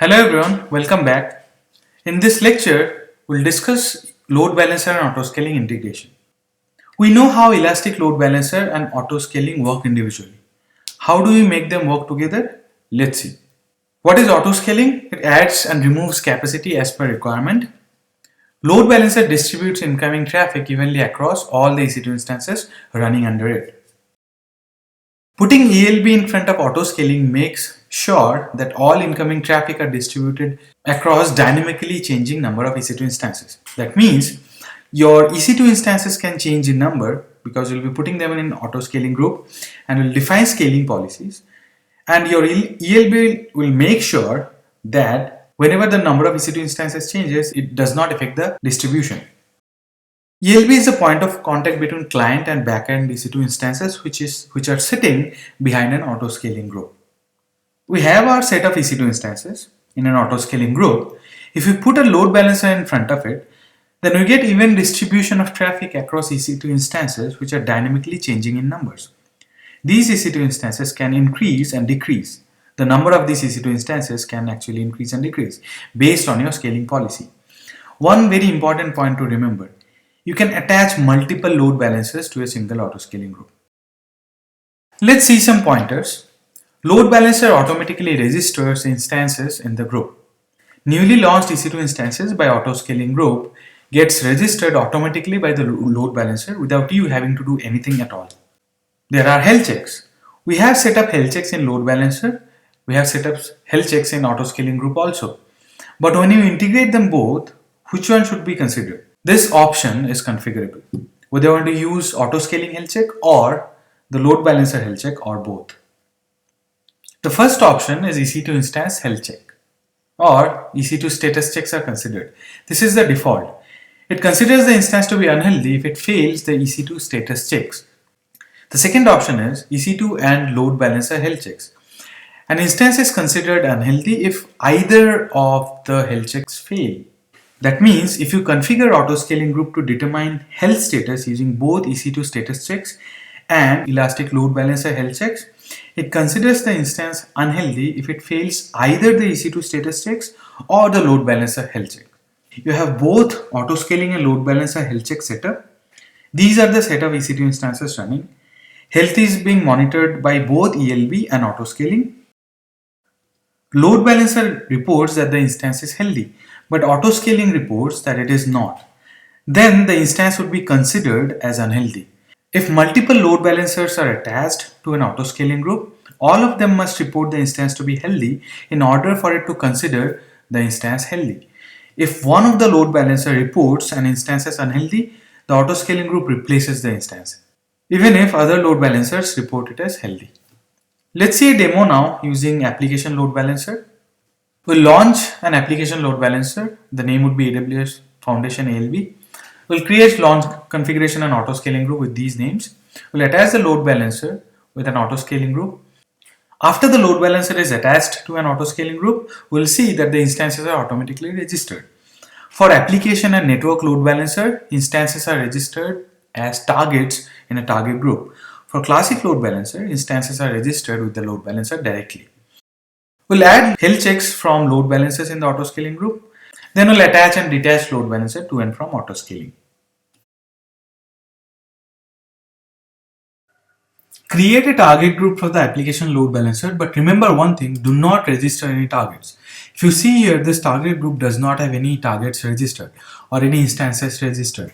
Hello everyone, welcome back. In this lecture, we'll discuss load balancer and autoscaling integration. We know how elastic load balancer and autoscaling work individually. How do we make them work together? Let's see. What is autoscaling? It adds and removes capacity as per requirement. Load balancer distributes incoming traffic evenly across all the EC2 instances running under it. Putting ELB in front of autoscaling makes sure that all incoming traffic are distributed across dynamically changing number of EC2 instances. That means your EC2 instances can change in number because you'll be putting them in an autoscaling group and will define scaling policies. And your ELB will make sure that whenever the number of EC2 instances changes, it does not affect the distribution. ELB is the point of contact between client and backend EC2 instances which are sitting behind an autoscaling group. We have our set of EC2 instances in an autoscaling group. If we put a load balancer in front of it, then we get even distribution of traffic across EC2 instances which are dynamically changing in numbers. These EC2 instances can increase and decrease. The number of these EC2 instances can actually increase and decrease based on your scaling policy. One very important point to remember: you can attach multiple load balancers to a single autoscaling group. Let's see some pointers. Load balancer automatically registers instances in the group. Newly launched EC2 instances by autoscaling group gets registered automatically by the load balancer without you having to do anything at all. There are health checks. We have set up health checks in load balancer. We have set up health checks in autoscaling group also. But when you integrate them both, which one should be considered? This option is configurable, whether you want to use autoscaling health check or the load balancer health check or both. The first option is EC2 instance health check, or EC2 status checks are considered. This is the default. It considers the instance to be unhealthy if it fails the EC2 status checks. The second option is EC2 and load balancer health checks. An instance is considered unhealthy if either of the health checks fail. That means if you configure autoscaling group to determine health status using both EC2 status checks and elastic load balancer health checks, it considers the instance unhealthy if it fails either the EC2 status checks or the load balancer health check. You have both autoscaling and load balancer health check set up. These are the set of EC2 instances running. Health is being monitored by both ELB and autoscaling. Load balancer reports that the instance is healthy, but autoscaling reports that it is not. Then the instance would be considered as unhealthy. If multiple load balancers are attached to an autoscaling group, all of them must report the instance to be healthy in order for it to consider the instance healthy. If one of the load balancer reports an instance as unhealthy, the autoscaling group replaces the instance, even if other load balancers report it as healthy. Let's see a demo now using application load balancer. We'll launch an application load balancer. The name would be AWS Foundation ALB. We'll create launch configuration and autoscaling group with these names. We'll attach the load balancer with an autoscaling group. After the load balancer is attached to an autoscaling group, we'll see that the instances are automatically registered. For application and network load balancer, instances are registered as targets in a target group. For classic load balancer, instances are registered with the load balancer directly. We'll add health checks from load balancers in the autoscaling group. Then we'll attach and detach load balancer to and from autoscaling. Create a target group for the application load balancer, but remember one thing: do not register any targets. If you see here, this target group does not have any targets registered or any instances registered.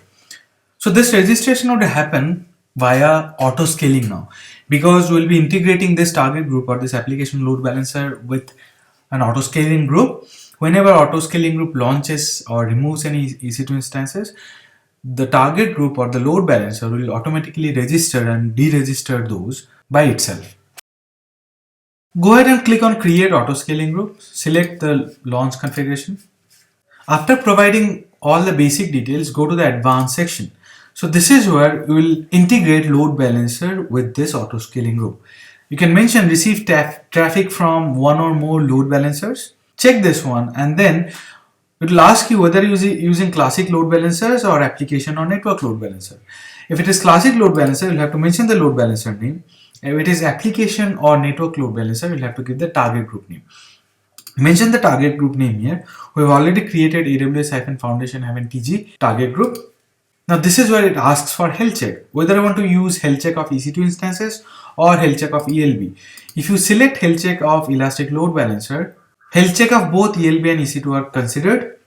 So this registration would happen via autoscaling now, because we'll be integrating this target group or this application load balancer with an autoscaling group. Whenever autoscaling group launches or removes any EC2 instances, the target group or the load balancer will automatically register and deregister those by itself. Go ahead and click on create autoscaling group. Select the launch configuration. After providing all the basic details, go to the advanced section. So this is where you will integrate load balancer with this autoscaling group. You can mention receive traffic from one or more load balancers. Check this one, and then it will ask you whether using classic load balancers or application or network load balancer. If it is classic load balancer, you'll have to mention the load balancer name. If it is application or network load balancer, you'll have to give the target group name. Mention the target group name here. We've already created AWS-Foundation-TG target group. Now this is where it asks for health check, whether I want to use health check of EC2 instances or health check of ELB. If you select health check of Elastic Load Balancer, health check of both ELB and EC2 are considered.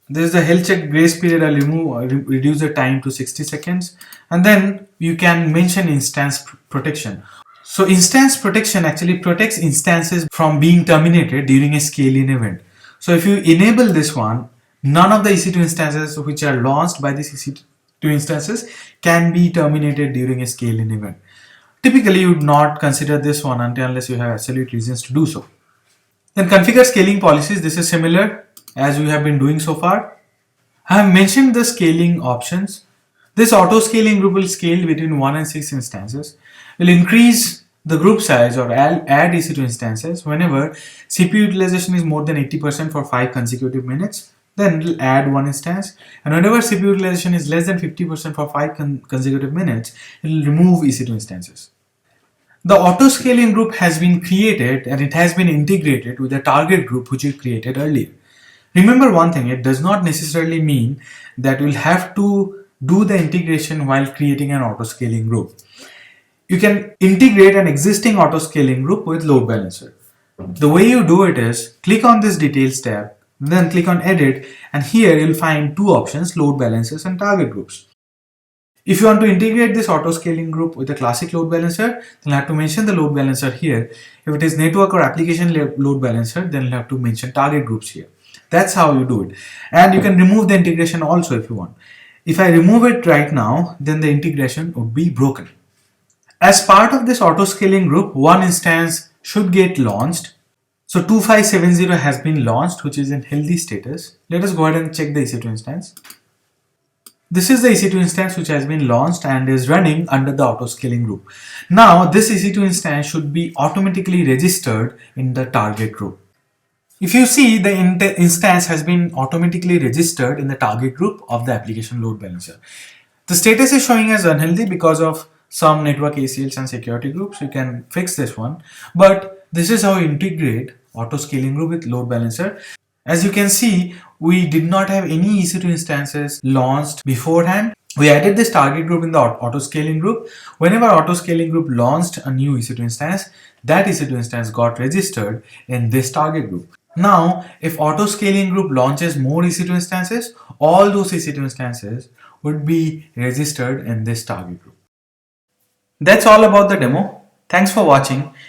There is the health check grace period. I'll reduce the time to 60 seconds, and then you can mention instance protection. So instance protection actually protects instances from being terminated during a scaling event. So if you enable this one, none of the EC2 instances which are launched by these EC2 instances can be terminated during a scaling event. Typically, you would not consider this one unless you have absolute reasons to do so. Then configure scaling policies. This is similar as we have been doing so far. I have mentioned the scaling options. This auto scaling group will scale between 1 and 6 instances. Will increase the group size or add EC2 instances whenever CPU utilization is more than 80% for 5 consecutive minutes. Then it will add one instance, and whenever CPU utilization is less than 50% for 5 consecutive minutes, it will remove EC2 instances. The auto scaling group has been created and it has been integrated with the target group which we created earlier. Remember one thing, it does not necessarily mean that we'll have to do the integration while creating an auto scaling group. You can integrate an existing auto scaling group with load balancer. The way you do it is click on this details tab, then click on edit, and here you'll find two options, load balancers and target groups. If you want to integrate this auto scaling group with a classic load balancer, then you'll have to mention the load balancer here. If it is network or application load balancer, then you'll have to mention target groups here. That's how you do it. And you can remove the integration also if you want. If I remove it right now, then the integration would be broken. As part of this auto scaling group, one instance should get launched. So 2570 has been launched, which is in healthy status. Let us go ahead and check the EC2 instance. This is the EC2 instance which has been launched and is running under the auto scaling group. Now this EC2 instance should be automatically registered in the target group. If you see, the instance has been automatically registered in the target group of the application load balancer. The status is showing as unhealthy because of some network ACLs and security groups. You can fix this one, but this is how you integrate auto scaling group with load balancer. As you can see, we did not have any EC2 instances launched beforehand. We added this target group in the auto scaling group. Whenever auto scaling group launched a new EC2 instance, that EC2 instance got registered in this target group. Now, if auto scaling group launches more EC2 instances, all those EC2 instances would be registered in this target group. That's all about the demo. Thanks for watching.